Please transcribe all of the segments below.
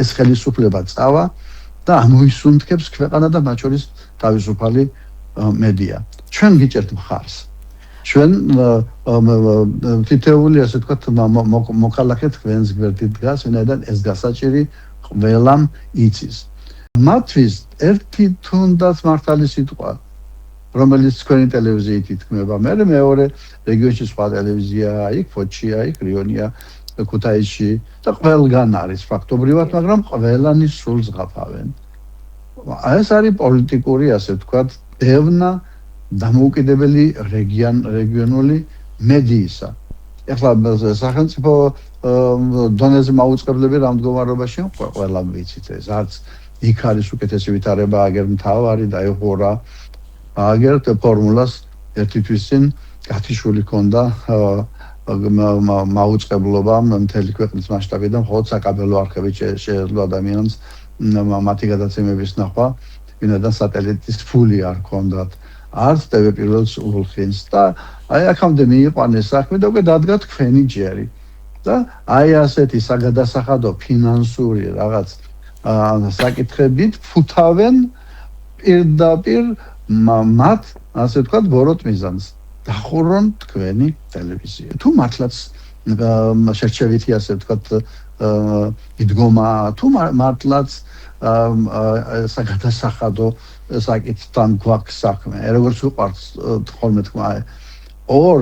ეს ხელისუფლება წავა და ამოისუნთქებს ქვეყანა და მათ შორის თავისუფალი მედია. ჩვენ გიჭერთ მხარს. ჩვენ თითოეული ასე ვთქვათ მოქალაქე თქვენს გვერდით დგას, ვინაიდან ეს გასაჭირი ყველამ იცის. მათთვის ერთი თუნდაც მართალი სიტყვა, რომელიც თქვენი ტელევიზიით ითქმება, მეორე რეგიონში სხვა ტელევიზიაა, იქ ფოჩია, იქ რიონია, ქუთაისში და ყველგან არის ფაქტობრივად, მაგრამ ყველანი სულს ღაფავენ. ეს არის პოლიტიკური, ასე ვთქვათ, დევნა დამოუკიდებელი რეგიონული მედიისა. ეხლა სახელმწიფო დონეზე მაუწყებლები რა მდგომარეობაშია, ყველა ვიცით ეს, არც იქ არის უკეთესი ვითარება, აგერ მთავარი დაიხურა, აგერ ფორმულას ერთი თვის წინ გათიშული ჰქონდა მაუწყებლობა მთელი ქვეყნის მასშტაბიდან, მხოლოდ საკაბელო არხებით შეეძლო ადამიანს მათი გადაცემების ნახვა, ვინაიდან სატელიტის ფული არ ჰქონდათ. არც TV პირველს უხილს და აი აქამდე მიიყვანეს საქმე და უკვე დადგა თქვენი ჯერი. და აი ასეთი საგადასახადო ფინანსური რაღაც საკითხებით ფუთავენ პირდაპირ მათ, ასე ვთქვათ, ბოროტ მიზანს. დახურონ თქვენი ტელევიზია. თუ მართლაც შერჩევითი, ასე ვთქვათ, იდგომა, თუ მართლაც საგადასახადო საკითხთან გვაქვს საქმე. როგორც უყვარს ხოლმე თქვა, ორ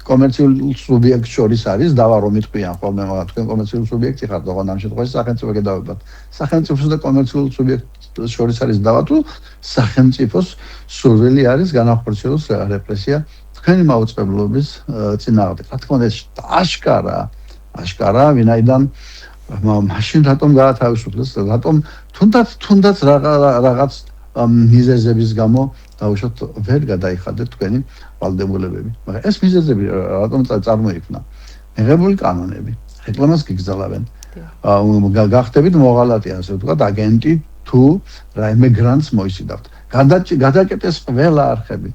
კომერციულ სუბიექტს შორის არის დავა რომ იტყვიან ხოლმე, მაგრამ თქვენ კომერციულ სუბიექტი ხართ, ოღონდ ამ შემთხვევაში სახელმწიფო გადავებათ. სახელმწიფოს და კომერციულ სუბიექტს შორის არის დავა, თუ სახელმწიფოს სურვილი არის განახორციელოს რეპრესია თქვენი მაუწყებლობის წინააღმდეგ. რა თქმა უნდა, აშკარა, ვინაიდან მაშინ რატომ გაათავისუფლეს, რატომ თუნდაც რაღაც მიზეზების გამო დაუშვათ ვერ გადაიხადეთ თქვენი ვალდებულებები. მაგრამ ეს მიზეზები რატომ წარმოიქმნა? მიღებული კანონები, რეკლამას გიგზავნენ. გახდებით მოღალატე, ასე ვთქვათ, აგენტი თუ რაიმე გრანტს მოისიდავთ. გადაკეტეს ყველა არხები.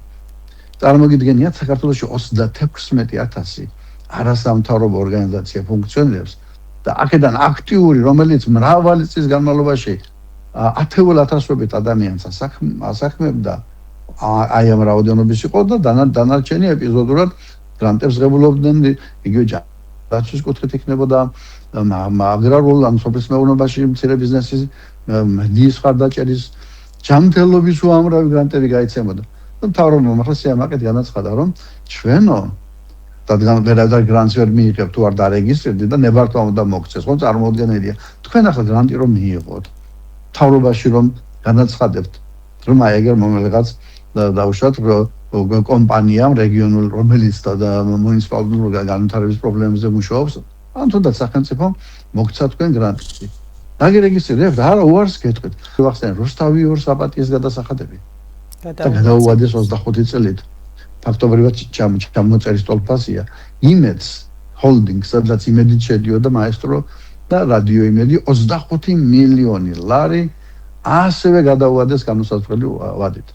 წარმოგიდგენიათ, საქართველოში 36,000 არასამთავრობო ორგანიზაცია ფუნქციონირებს და აქედან აქტიური, რომელიც მრავალი წლის განმავლობაში ათეულ ათასობით ადამიანს ასაქმებდა, აი ამ რაოდენობის იყო და დანარჩენი ეპიზოდურად გრანტებს ღებულობდნენ, იგივე ჯანდაცვის კუთხით იქნებოდა აგრარულ ან სოფლის მეურნეობაში მცირე ბიზნესის მედიის ხარდაჭერის ჯანმრთელობის უამრავი გრანტები გაიცემოდა. და მთავრობამ ახლა სიამაყედ განაცხადა, რომ ჩვენო და გრანტს ვერ მიიღებთ, თუ არ დარეგისტრირდით და ნებართვა უნდა მოგცეს, ხო წარმოუდგენელია. თქვენ ახლა გრანტი რომ მიიღოთ, მთავრობაში რომ განაცხადებთ, რომ აი ეგერ მომელღაც დაუშვათ კომპანიამ რეგიონულ, რომელიც და მუნიციპალურ განვითარების პრობლემებზე მუშაობს, ან თუნდაც სახელმწიფომ მოგცა თქვენ გრანტი. დაგირეგისტრირებთ, არა უარს გეტყვით. ვახსენე რუსთავი ორ საპატიეს გადასახადები. და გადაუვადეს 25 წელით. ფაქტობრივად ჩამოწერის ტოლფასია იმედს ჰოლდინგს, სადაც იმედით შედიოდა მაესტრო და რადიო იმედი 25 მილიონი ლარი ასევე გადაუვადეს განუსაზღვრელი ვადით.